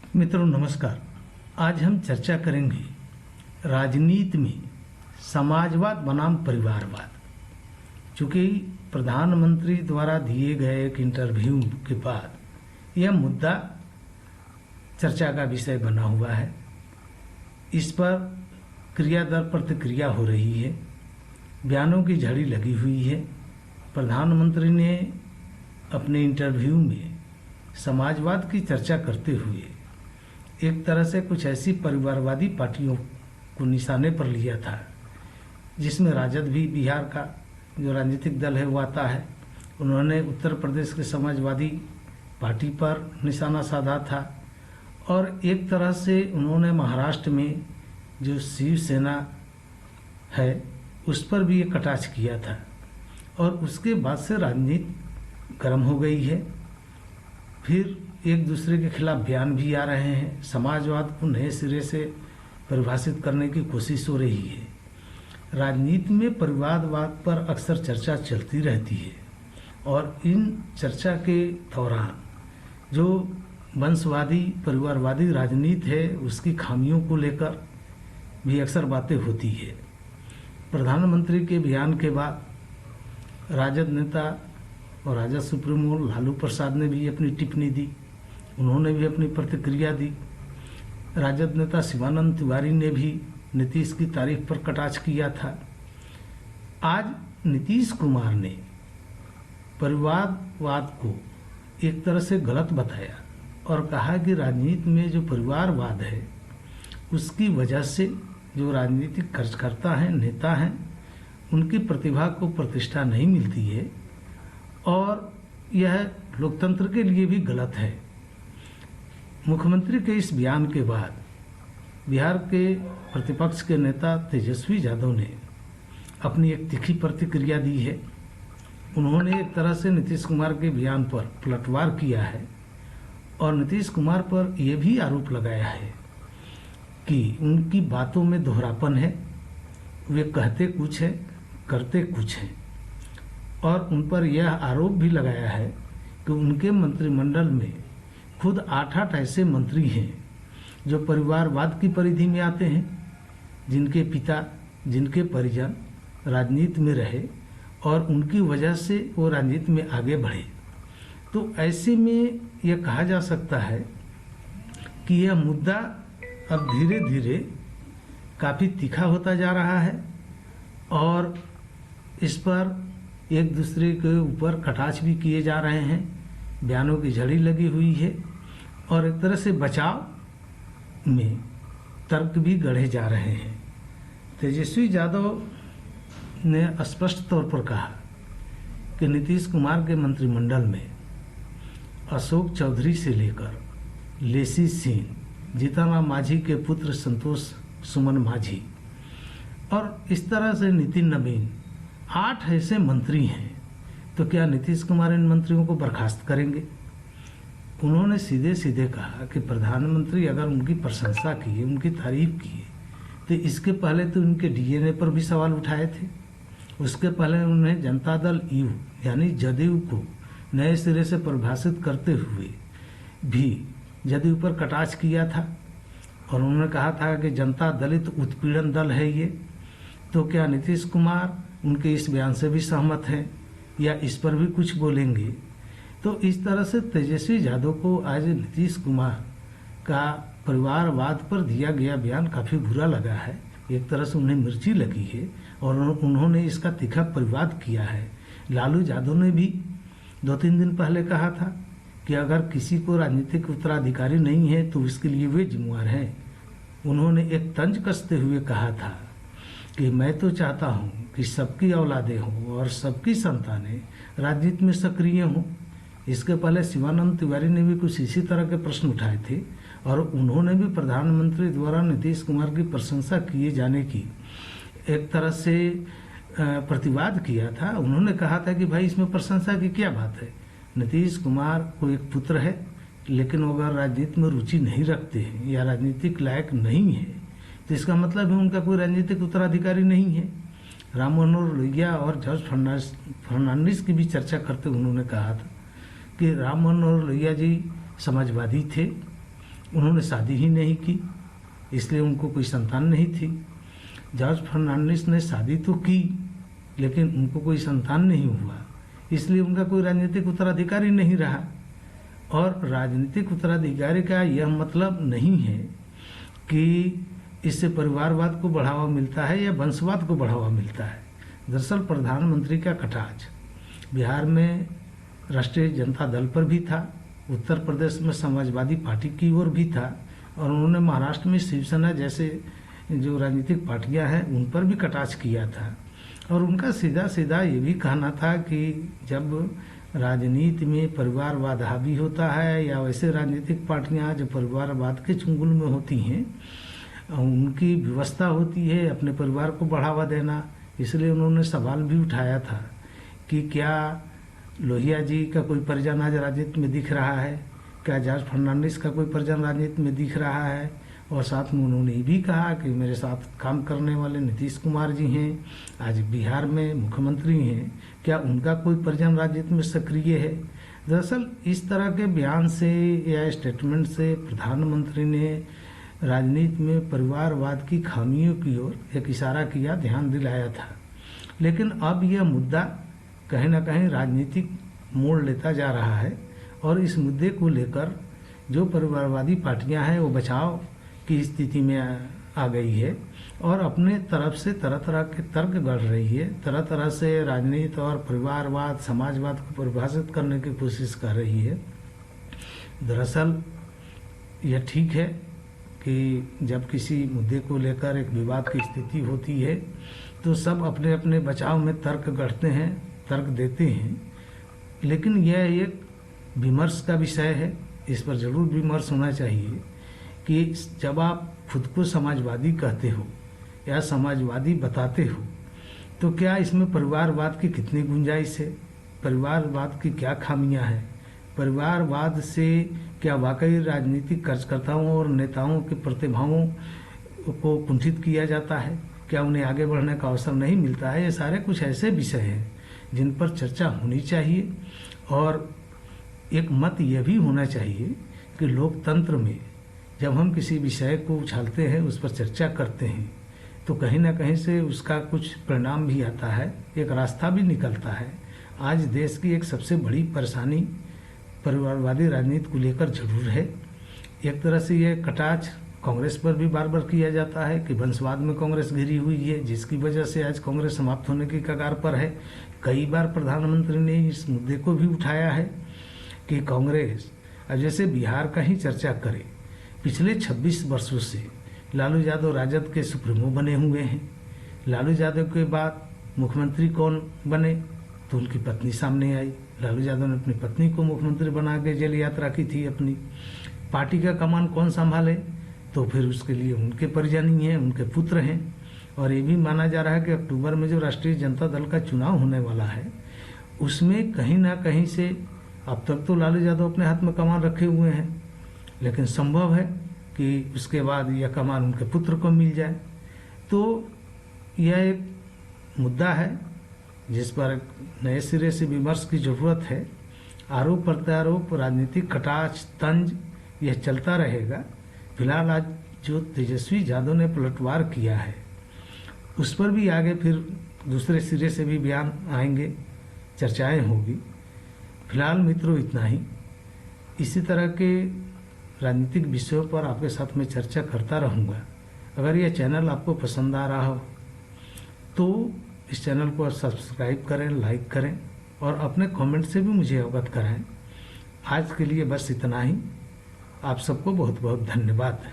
मित्रों नमस्कार। आज हम चर्चा करेंगे राजनीति में समाजवाद बनाम परिवारवाद। चूँकि प्रधानमंत्री द्वारा दिए गए एक इंटरव्यू के बाद यह मुद्दा चर्चा का विषय बना हुआ है। इस पर क्रिया दर प्रतिक्रिया हो रही है, बयानों की झड़ी लगी हुई है। प्रधानमंत्री ने अपने इंटरव्यू में समाजवाद की चर्चा करते हुए एक तरह से कुछ ऐसी परिवारवादी पार्टियों को निशाने पर लिया था, जिसमें राजद भी, बिहार का जो राजनीतिक दल है वो आता है। उन्होंने उत्तर प्रदेश के समाजवादी पार्टी पर निशाना साधा था और एक तरह से उन्होंने महाराष्ट्र में जो शिवसेना है उस पर भी ये कटाक्ष किया था। और उसके बाद से राजनीति गर्म हो गई है। फिर एक दूसरे के खिलाफ बयान भी आ रहे हैं। समाजवाद को नए सिरे से परिभाषित करने की कोशिश हो रही है। राजनीति में परिवारवाद पर अक्सर चर्चा चलती रहती है और इन चर्चा के दौरान जो वंशवादी परिवारवादी राजनीति है उसकी खामियों को लेकर भी अक्सर बातें होती है। प्रधानमंत्री के बयान के बाद राजद नेता और राजद सुप्रीमो लालू प्रसाद ने भी अपनी टिप्पणी दी, उन्होंने भी अपनी प्रतिक्रिया दी। राजद नेता शिवानंद तिवारी ने भी नीतीश की तारीफ पर कटाक्ष किया था। आज नीतीश कुमार ने परिवारवाद को एक तरह से गलत बताया और कहा कि राजनीति में जो परिवारवाद है उसकी वजह से जो राजनीतिक कार्यकर्ता हैं, नेता हैं, उनकी प्रतिभा को प्रतिष्ठा नहीं मिलती है और यह लोकतंत्र के लिए भी गलत है। मुख्यमंत्री के इस बयान के बाद बिहार के प्रतिपक्ष के नेता तेजस्वी यादव ने अपनी एक तीखी प्रतिक्रिया दी है। उन्होंने एक तरह से नीतीश कुमार के बयान पर पलटवार किया है और नीतीश कुमार पर यह भी आरोप लगाया है कि उनकी बातों में दोहरापन है, वे कहते कुछ है करते कुछ है। और उन पर यह आरोप भी लगाया है कि उनके मंत्रिमंडल में खुद 8 ऐसे मंत्री हैं जो परिवारवाद की परिधि में आते हैं, जिनके पिता, जिनके परिजन राजनीति में रहे और उनकी वजह से वो राजनीति में आगे बढ़े। तो ऐसे में यह कहा जा सकता है कि यह मुद्दा अब धीरे धीरे काफ़ी तीखा होता जा रहा है और इस पर एक दूसरे के ऊपर कटाक्ष भी किए जा रहे हैं, बयानों की झड़ी लगी हुई है और एक तरह से बचाव में तर्क भी गढ़े जा रहे हैं। तेजस्वी यादव ने स्पष्ट तौर पर कहा कि नीतीश कुमार के मंत्रिमंडल में अशोक चौधरी से लेकर लेसी सिंह, जीतनराम मांझी के पुत्र संतोष सुमन मांझी और इस तरह से नितिन नवीन 8 ऐसे मंत्री हैं। तो क्या नीतीश कुमार इन मंत्रियों को बर्खास्त करेंगे? उन्होंने सीधे सीधे कहा कि प्रधानमंत्री अगर उनकी प्रशंसा की, उनकी तारीफ की, तो इसके पहले तो उनके डीएनए पर भी सवाल उठाए थे। उसके पहले उन्हें जनता दल यू यानी जदयू को नए सिरे से परिभाषित करते हुए भी जदयू पर कटाक्ष किया था और उन्होंने कहा था कि जनता दलित उत्पीड़न दल है ये। तो क्या नीतीश कुमार उनके इस बयान से भी सहमत हैं या इस पर भी कुछ बोलेंगे? तो इस तरह से तेजस्वी यादव को आज नीतीश कुमार का परिवारवाद पर दिया गया बयान काफ़ी बुरा लगा है। एक तरह से उन्हें मिर्ची लगी है और उन्होंने इसका तीखा प्रतिवाद किया है। लालू यादव ने भी 2-3 दिन पहले कहा था कि अगर किसी को राजनीतिक उत्तराधिकारी नहीं है तो उसके लिए वे जिम्मेवार हैं। उन्होंने एक तंज कसते हुए कहा था कि मैं तो चाहता हूं कि सबकी औलादें हों और सबकी संतानें राजनीति में सक्रिय हों। इसके पहले शिवानंद तिवारी ने भी कुछ इसी तरह के प्रश्न उठाए थे और उन्होंने भी प्रधानमंत्री द्वारा नीतीश कुमार की प्रशंसा किए जाने की एक तरह से प्रतिवाद किया था। उन्होंने कहा था कि भाई इसमें प्रशंसा की क्या बात है, नीतीश कुमार को एक पुत्र है लेकिन वो अगर राजनीति में रुचि नहीं रखते हैं या राजनीतिक लायक नहीं है तो इसका मतलब है उनका कोई राजनीतिक उत्तराधिकारी नहीं है। राम मनोहर लोहिया और जॉर्ज फर्नांडिस की भी चर्चा करते उन्होंने कहा था कि राम मनोहर लोहिया जी समाजवादी थे उन्होंने शादी ही नहीं की, इसलिए उनको कोई संतान नहीं थी। जॉर्ज फर्नांडिस ने शादी तो की, लेकिन उनको कोई संतान नहीं हुआ, इसलिए उनका कोई राजनीतिक उत्तराधिकारी नहीं रहा। और राजनीतिक उत्तराधिकारी का यह मतलब नहीं है कि इससे परिवारवाद को बढ़ावा मिलता है या वंशवाद को बढ़ावा मिलता है। दरअसल प्रधानमंत्री का कटाक्ष बिहार में राष्ट्रीय जनता दल पर भी था, उत्तर प्रदेश में समाजवादी पार्टी की ओर भी था, और उन्होंने महाराष्ट्र में शिवसेना जैसे जो राजनीतिक पार्टियां हैं उन पर भी कटाक्ष किया था। और उनका सीधा सीधा ये भी कहना था कि जब राजनीति में परिवारवाद हावी होता है या वैसे राजनीतिक पार्टियां जो परिवारवाद के चुंगल में होती हैं, उनकी व्यवस्था होती है अपने परिवार को बढ़ावा देना। इसलिए उन्होंने सवाल भी उठाया था कि क्या लोहिया जी का कोई परिजन आज राजनीति में दिख रहा है, क्या जॉर्ज फर्नांडिस का कोई परिजन राजनीति में दिख रहा है। और साथ में उन्होंने ये भी कहा कि मेरे साथ काम करने वाले नीतीश कुमार जी हैं, आज बिहार में मुख्यमंत्री हैं, क्या उनका कोई परिजन राजनीति में सक्रिय है। दरअसल इस तरह के बयान से या स्टेटमेंट से प्रधानमंत्री ने राजनीति में परिवारवाद की खामियों की ओर एक इशारा किया, ध्यान दिलाया था। लेकिन अब यह मुद्दा कहीं ना कहीं राजनीतिक मोड़ लेता जा रहा है, और इस मुद्दे को लेकर जो परिवारवादी पार्टियां हैं वो बचाव की स्थिति में आ गई है और अपने तरफ से तरह तरह के तर्क गढ़ रही है, तरह तरह से राजनीति और परिवारवाद समाजवाद को परिभाषित करने की कोशिश कर रही है। दरअसल यह ठीक है कि जब किसी मुद्दे को लेकर एक विवाद की स्थिति होती है तो सब अपने अपने बचाव में तर्क गढ़ते हैं, तर्क देते हैं, लेकिन यह एक विमर्श का विषय है। इस पर जरूर विमर्श होना चाहिए कि जब आप खुद को समाजवादी कहते हो या समाजवादी बताते हो तो क्या इसमें परिवारवाद की कितनी गुंजाइश है, परिवारवाद की क्या खामियां हैं, परिवारवाद से क्या वाकई राजनीतिक कार्यकर्ताओं और नेताओं की प्रतिभाओं को कुंठित किया जाता है, क्या उन्हें आगे बढ़ने का अवसर नहीं मिलता है। ये सारे कुछ ऐसे विषय हैं जिन पर चर्चा होनी चाहिए। और एक मत यह भी होना चाहिए कि लोकतंत्र में जब हम किसी विषय को उछालते हैं, उस पर चर्चा करते हैं, तो कहीं ना कहीं से उसका कुछ परिणाम भी आता है, एक रास्ता भी निकलता है। आज देश की एक सबसे बड़ी परेशानी परिवारवादी राजनीति को लेकर जरूर है। एक तरह से ये कटाक्ष कांग्रेस पर भी बार बार किया जाता है कि वंशवाद में कांग्रेस घिरी हुई है, जिसकी वजह से आज कांग्रेस समाप्त होने की कगार पर है। कई बार प्रधानमंत्री ने इस मुद्दे को भी उठाया है कि कांग्रेस, अब जैसे बिहार का ही चर्चा करें, पिछले 26 वर्षों से लालू यादव राजद के सुप्रीमो बने हुए हैं। लालू यादव के बाद मुख्यमंत्री कौन बने तो उनकी पत्नी सामने आई। लालू यादव ने अपनी पत्नी को मुख्यमंत्री बना के जेल यात्रा की थी अपनी। पार्टी का कमान कौन संभाले तो फिर उसके लिए उनके परिजन ही हैं, उनके पुत्र हैं। और ये भी माना जा रहा है कि अक्टूबर में जो राष्ट्रीय जनता दल का चुनाव होने वाला है उसमें कहीं ना कहीं से, अब तक तो लालू यादव अपने हाथ में कमान रखे हुए हैं, लेकिन संभव है कि उसके बाद यह कमान उनके पुत्र को मिल जाए। तो यह एक मुद्दा है जिस पर नए सिरे से विमर्श की जरूरत है। आरोप प्रत्यारोप, राजनीतिक कटाक्ष, तंज, यह चलता रहेगा। फिलहाल आज जो तेजस्वी यादव ने पलटवार किया है उस पर भी आगे फिर दूसरे सिरे से भी बयान आएंगे, चर्चाएं होगी। फिलहाल मित्रों इतना ही। इसी तरह के राजनीतिक विषयों पर आपके साथ में चर्चा करता रहूँगा। अगर यह चैनल आपको पसंद आ रहा हो तो इस चैनल को सब्सक्राइब करें, लाइक करें और अपने कमेंट से भी मुझे अवगत कराएं। आज के लिए बस इतना ही। आप सबको बहुत बहुत धन्यवाद।